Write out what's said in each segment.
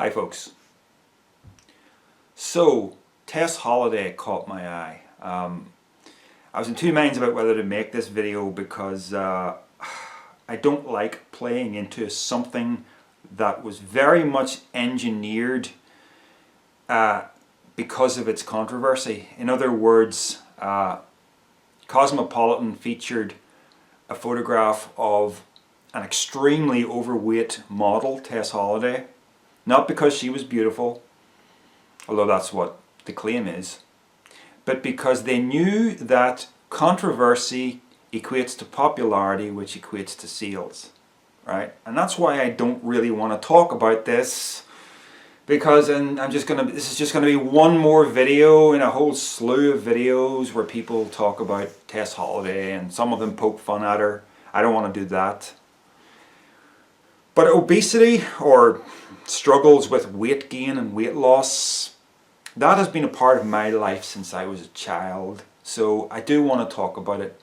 Hi folks. So, Tess Holliday caught my eye. I was in two minds about whether to make this video because I don't like playing into something that was very much engineered because of its controversy. In other words, Cosmopolitan featured a photograph of an extremely overweight model, Tess Holliday. Not because she was beautiful, although that's what the claim is, but because they knew that controversy equates to popularity, which equates to sales, right? And that's why I don't really want to talk about this, because this is just gonna be one more video in a whole slew of videos where people talk about Tess Holliday and some of them poke fun at her. I don't want to do that. But obesity, or struggles with weight gain and weight loss, that has been a part of my life since I was a child. So I do want to talk about it.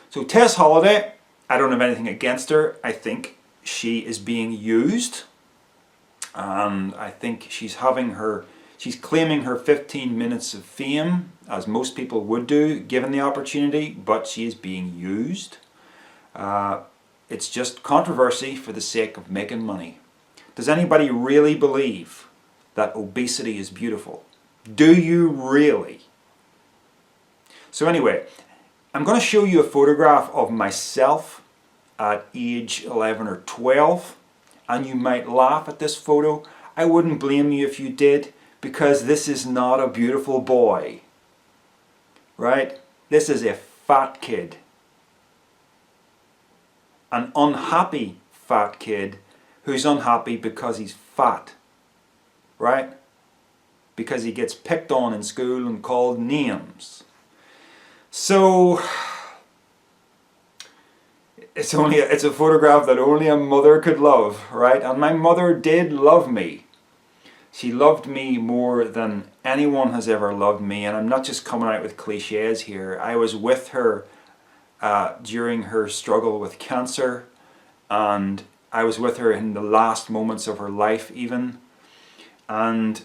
So Tess Holliday, I don't have anything against her. I think she is being used. And I think she's claiming her 15 minutes of fame, as most people would do, given the opportunity, but she is being used. It's just controversy for the sake of making money. Does anybody really believe that obesity is beautiful? Do you really? So anyway, I'm going to show you a photograph of myself at age 11 or 12, and you might laugh at this photo. I wouldn't blame you if you did, because this is not a beautiful boy, right? This is a fat kid. An unhappy fat kid who's unhappy because he's fat, right? Because he gets picked on in school and called names. So it's a photograph that only a mother could love, right? And my mother did love me. She loved me more than anyone has ever loved me, and I'm not just coming out with cliches here. I was with her during her struggle with cancer, and I was with her in the last moments of her life even, and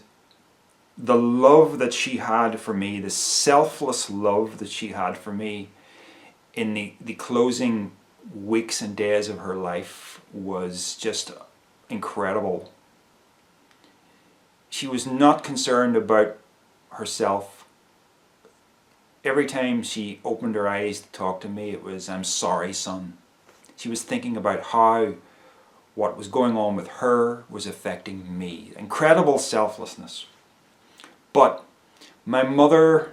the love that she had for me, the selfless love that she had for me in the closing weeks and days of her life was just incredible. She was not concerned about herself. Every time she opened her eyes to talk to me, it was, "I'm sorry, son." She was thinking about how what was going on with her was affecting me. Incredible selflessness. But my mother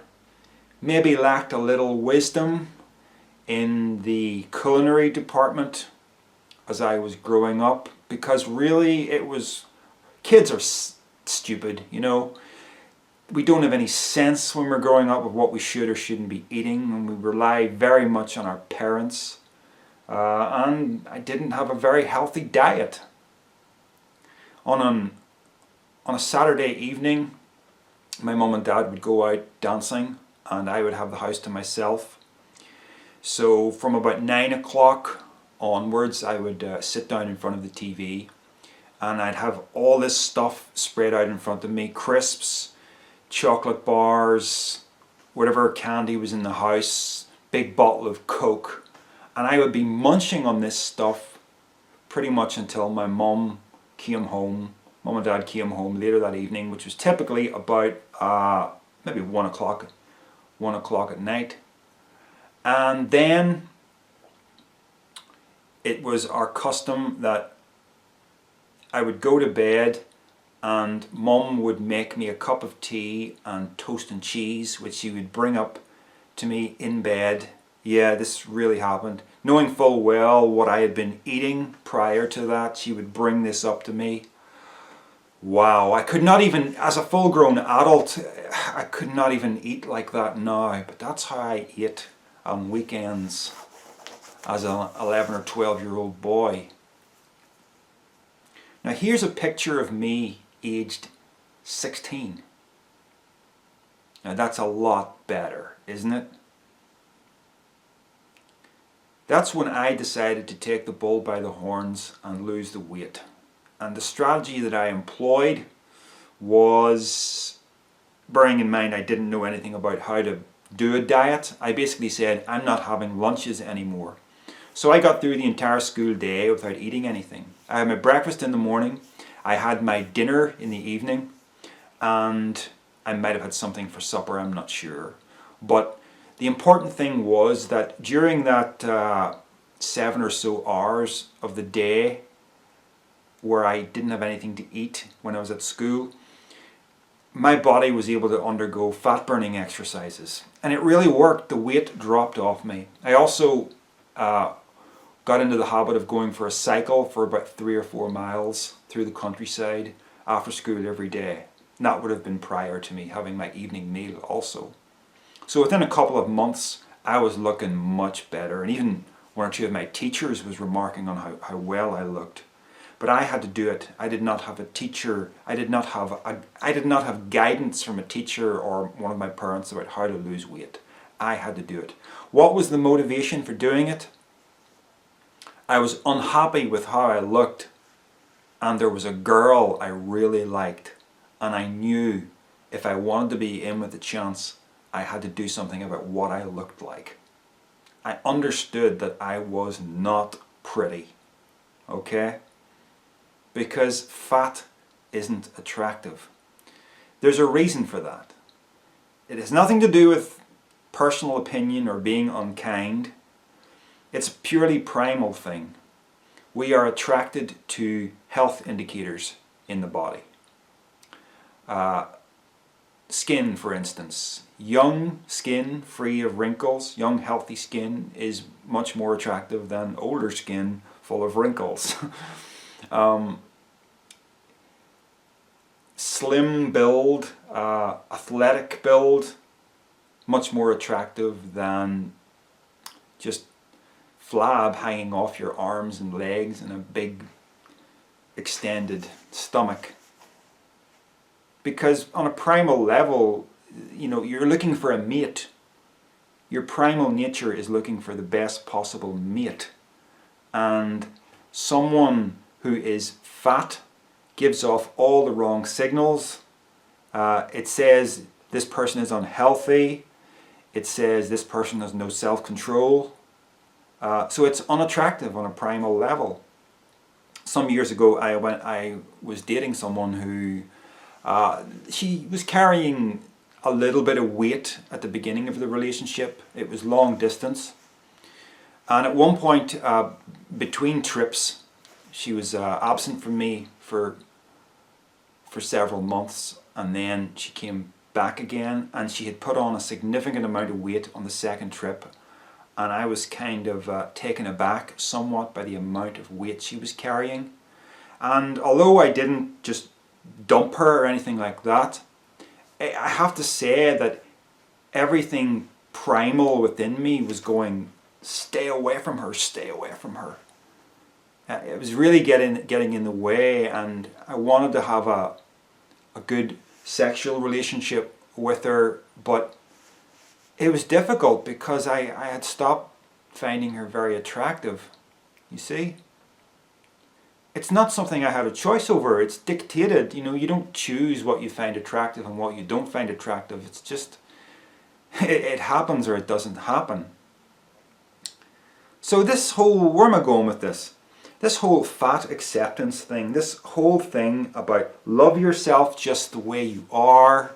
maybe lacked a little wisdom in the culinary department as I was growing up, because really kids are stupid, you know. We don't have any sense when we're growing up of what we should or shouldn't be eating, and we rely very much on our parents. And I didn't have a very healthy diet. On a Saturday evening, my mum and dad would go out dancing, and I would have the house to myself. So from about 9 o'clock onwards, I would sit down in front of the TV, and I'd have all this stuff spread out in front of me: crisps, chocolate bars, whatever candy was in the house, big bottle of Coke, and I would be munching on this stuff pretty much until my mum and dad came home later that evening, which was typically about maybe 1 o'clock at night. And then it was our custom that I would go to bed, and Mum would make me a cup of tea and toast and cheese, which she would bring up to me in bed. Yeah, this really happened. Knowing full well what I had been eating prior to that, she would bring this up to me. Wow, I could not even, as a full-grown adult, I could not even eat like that now, but that's how I ate on weekends as an 11 or 12-year-old boy. Now here's a picture of me aged 16. Now that's a lot better, isn't it? That's when I decided to take the bull by the horns and lose the weight. And the strategy that I employed was, bearing in mind I didn't know anything about how to do a diet, I basically said, I'm not having lunches anymore. So I got through the entire school day without eating anything. I had my breakfast in the morning, I had my dinner in the evening, and I might have had something for supper, I'm not sure. But the important thing was that during that 7 or so hours of the day where I didn't have anything to eat when I was at school, my body was able to undergo fat burning exercises. And it really worked. The weight dropped off me. I also got into the habit of going for a cycle for about 3 or 4 miles through the countryside after school every day. And that would have been prior to me having my evening meal also. So within a couple of months, I was looking much better. And even one or two of my teachers was remarking on how well I looked. But I had to do it. I did not have a teacher. I did not have guidance from a teacher or one of my parents about how to lose weight. I had to do it. What was the motivation for doing it? I was unhappy with how I looked, and there was a girl I really liked, and I knew if I wanted to be in with a chance, I had to do something about what I looked like. I understood that I was not pretty, okay? Because fat isn't attractive. There's a reason for that. It has nothing to do with personal opinion or being unkind. It's a purely primal thing. We are attracted to health indicators in the body. Skin, for instance. Young skin free of wrinkles, young healthy skin is much more attractive than older skin full of wrinkles. Slim build, athletic build, much more attractive than just flab hanging off your arms and legs and a big extended stomach. Because on a primal level, you're looking for a mate. Your primal nature is looking for the best possible mate. And someone who is fat gives off all the wrong signals. It says this person is unhealthy. It says this person has no self-control. So it's unattractive on a primal level. Some years ago I was dating someone who she was carrying a little bit of weight at the beginning of the relationship. It was long distance. And at one point between trips, she was absent from me for several months, and then she came back again, and she had put on a significant amount of weight on the second trip, and I was kind of taken aback somewhat by the amount of weight she was carrying. And although I didn't just dump her or anything like that, I have to say that everything primal within me was going, stay away from her, stay away from her. It was really getting in the way, and I wanted to have a good sexual relationship with her, but it was difficult because I had stopped finding her very attractive. You see? It's not something I had a choice over. It's dictated. You don't choose what you find attractive and what you don't find attractive. It's just, it happens or it doesn't happen. So where am I going with this? This whole fat acceptance thing, this whole thing about love yourself just the way you are.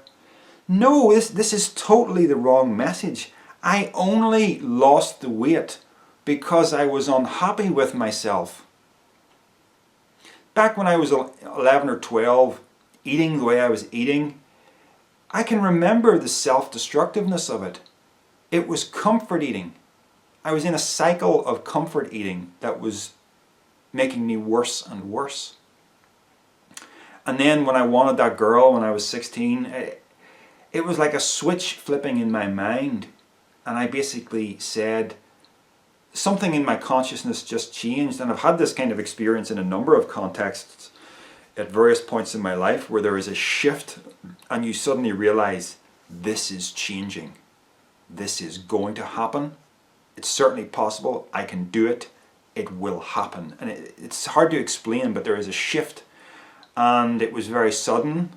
No, this is totally the wrong message. I only lost the weight because I was unhappy with myself. Back when I was 11 or 12, eating the way I was eating, I can remember the self-destructiveness of it. It was comfort eating. I was in a cycle of comfort eating that was making me worse and worse. And then when I wanted that girl when I was 16, it was like a switch flipping in my mind. And I basically said, something in my consciousness just changed. And I've had this kind of experience in a number of contexts at various points in my life where there is a shift and you suddenly realize, this is changing. This is going to happen. It's certainly possible. I can do it. It will happen. And it's hard to explain, but there is a shift and it was very sudden.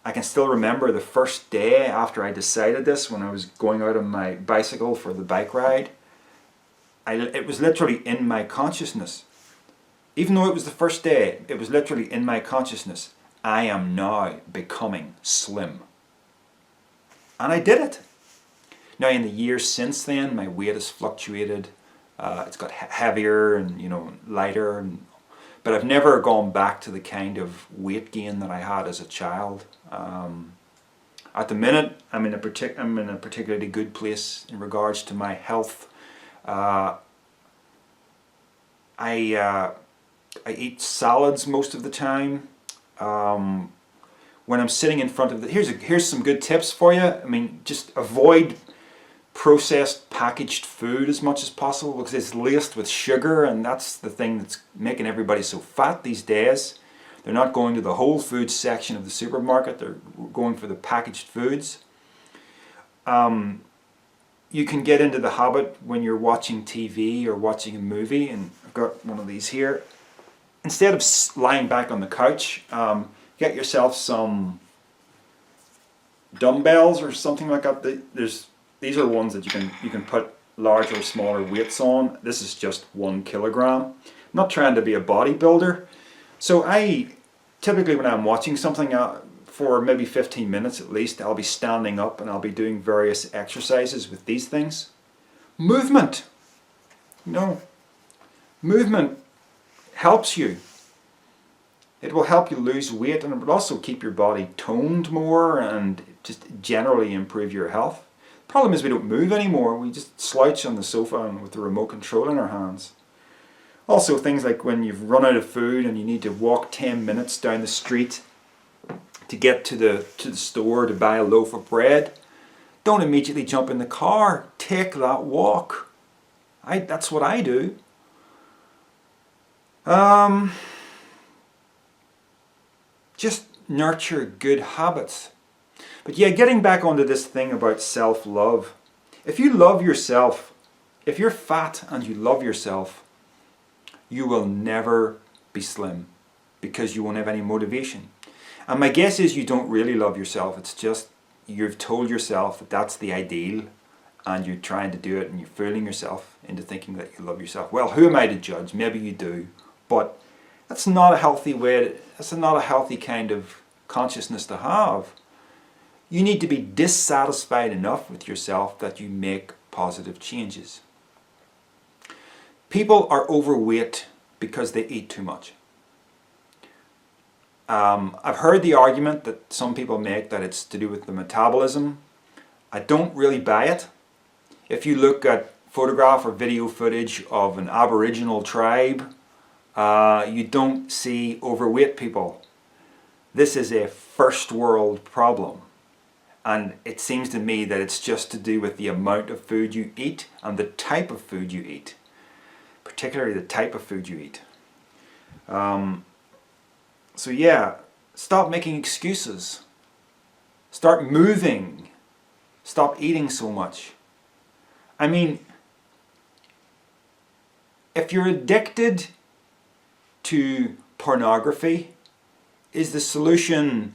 I can still remember the first day after I decided this, when I was going out on my bicycle for the bike ride. It was literally in my consciousness. Even though it was the first day, it was literally in my consciousness. I am now becoming slim. And I did it. Now in the years since then, my weight has fluctuated. It's got heavier and lighter, but I've never gone back to the kind of weight gain that I had as a child. At the minute, I'm in a particularly good place in regards to my health. I eat salads most of the time. When I'm sitting in front of here's some good tips for you. I mean, just avoid processed packaged food as much as possible, because it's laced with sugar, and that's the thing that's making everybody so fat these days. They're not going to the whole foods section of the supermarket, they're going for the packaged foods. You can get into the habit when you're watching TV or watching a movie, and I've got one of these here. Instead of lying back on the couch, get yourself some dumbbells or something like that. These are the ones that you can put larger or smaller weights on. This is just 1 kilogram. I'm not trying to be a bodybuilder. So I typically, when I'm watching something for maybe 15 minutes at least, I'll be standing up and I'll be doing various exercises with these things. Movement. Movement helps you. It will help you lose weight, and it will also keep your body toned more and just generally improve your health. The problem is we don't move anymore. We just slouch on the sofa and with the remote control in our hands. Also, things like when you've run out of food and you need to walk 10 minutes down the street to get to the store to buy a loaf of bread, don't immediately jump in the car. Take that walk. That's what I do. Just nurture good habits. But yeah, getting back onto this thing about self-love. If you love yourself, if you're fat and you love yourself, you will never be slim, because you won't have any motivation. And my guess is you don't really love yourself. It's just you've told yourself that that's the ideal, and you're trying to do it, and you're fooling yourself into thinking that you love yourself. Well, who am I to judge? Maybe you do, but that's not a healthy way. That's not a healthy kind of consciousness to have. You need to be dissatisfied enough with yourself that you make positive changes. People are overweight because they eat too much. I've heard the argument that some people make that it's to do with the metabolism. I don't really buy it. If you look at photograph or video footage of an Aboriginal tribe, you don't see overweight people. This is a first world problem. And it seems to me that it's just to do with the amount of food you eat and the type of food you eat. Particularly the type of food you eat. So yeah, stop making excuses. Start moving. Stop eating so much. I mean, if you're addicted to pornography, is the solution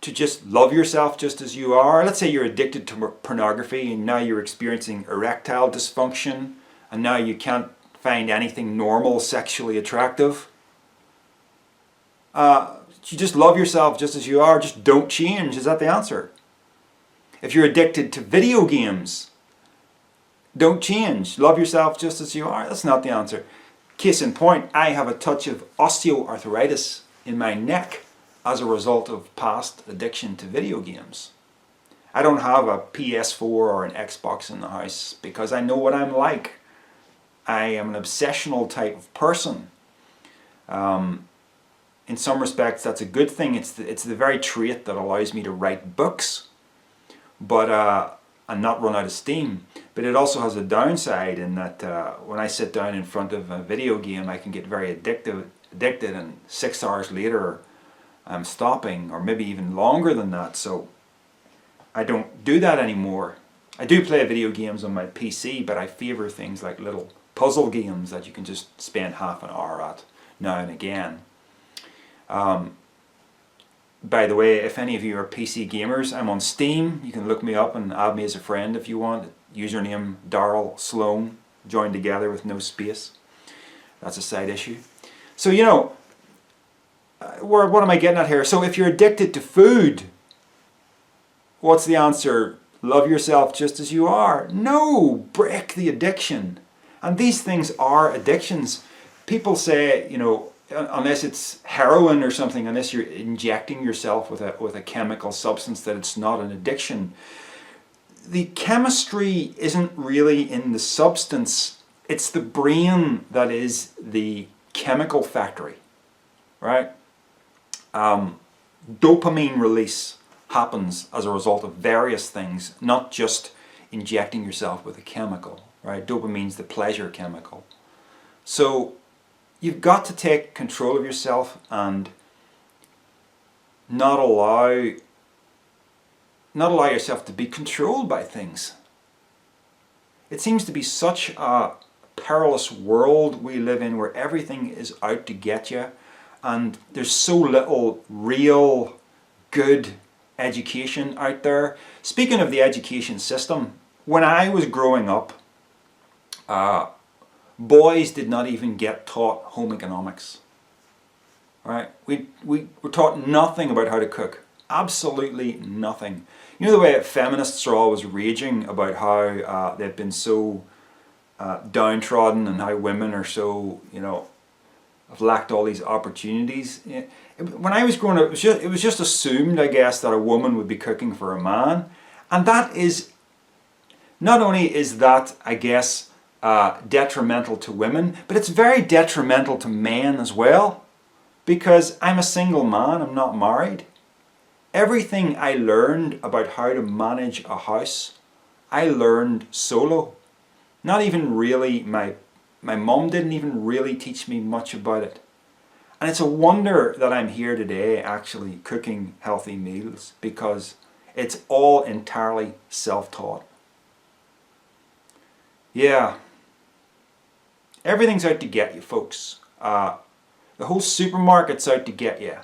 to just love yourself just as you are? Let's say you're addicted to pornography and now you're experiencing erectile dysfunction and now you can't find anything normal sexually attractive. You just love yourself just as you are, just don't change. Is that the answer? If you're addicted to video games, don't change. Love yourself just as you are. That's not the answer. Case in point, I have a touch of osteoarthritis in my neck as a result of past addiction to video games. I don't have a PS4 or an Xbox in the house because I know what I'm like. I am an obsessional type of person. In some respects, that's a good thing. It's the very trait that allows me to write books, but and not run out of steam. But it also has a downside in that when I sit down in front of a video game, I can get very addicted, and 6 hours later, I'm stopping, or maybe even longer than that. So I don't do that anymore. I do play video games on my PC, but I favor things like little puzzle games that you can just spend half an hour at now and again. By the way, if any of you are PC gamers, I'm on Steam. You can look me up and add me as a friend if you want. Username Darryl Sloan, joined together with no space. That's a side issue. So, you know, what am I getting at here? So if you're addicted to food, what's the answer? Love yourself just as you are. No, break the addiction. And these things are addictions. People say, you know, unless it's heroin or something, unless you're injecting yourself with a chemical substance, that it's not an addiction. The chemistry isn't really in the substance. It's the brain that is the chemical factory, right? Dopamine release happens as a result of various things, not just injecting yourself with a chemical, right? Dopamine's the pleasure chemical. So you've got to take control of yourself and not allow yourself to be controlled by things. It seems to be such a perilous world we live in, where everything is out to get you, and there's so little real good education out there. Speaking of the education system, when I was growing up, boys did not even get taught home economics. Right? We were taught nothing about how to cook. Absolutely nothing. You know the way feminists are always raging about how they've been so downtrodden, and how women are so, you know, have lacked all these opportunities. When I was growing up, it was just assumed, I guess, that a woman would be cooking for a man. And that is, not only is that, I guess, detrimental to women, but it's very detrimental to men as well, because I'm a single man, I'm not married. Everything I learned about how to manage a house, I learned solo. Not even really, my mum didn't even really teach me much about it. And it's a wonder that I'm here today actually cooking healthy meals, because it's all entirely self-taught. Yeah. Everything's out to get you, folks. The whole supermarket's out to get you.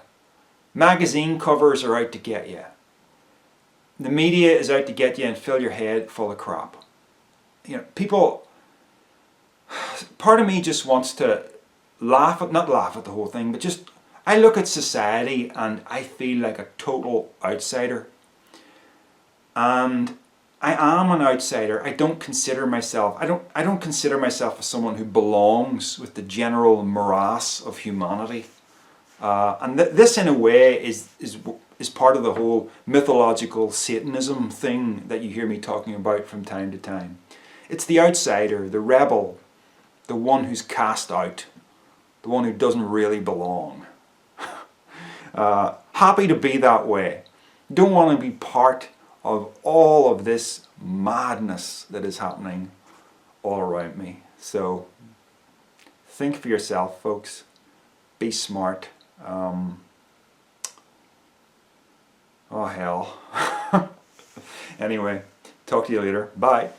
Magazine covers are out to get you. The media is out to get you and fill your head full of crap. You know, people, part of me just wants to not laugh at the whole thing, but just, I look at society and I feel like a total outsider. And I am an outsider. I don't consider myself as someone who belongs with the general morass of humanity. And this, in a way, is part of the whole mythological Satanism thing that you hear me talking about from time to time. It's the outsider, the rebel, the one who's cast out, the one who doesn't really belong. Happy to be that way. Don't want to be part of all of this madness that is happening all around me. So think for yourself, folks. Be smart. Oh hell. Anyway, talk to you later. Bye.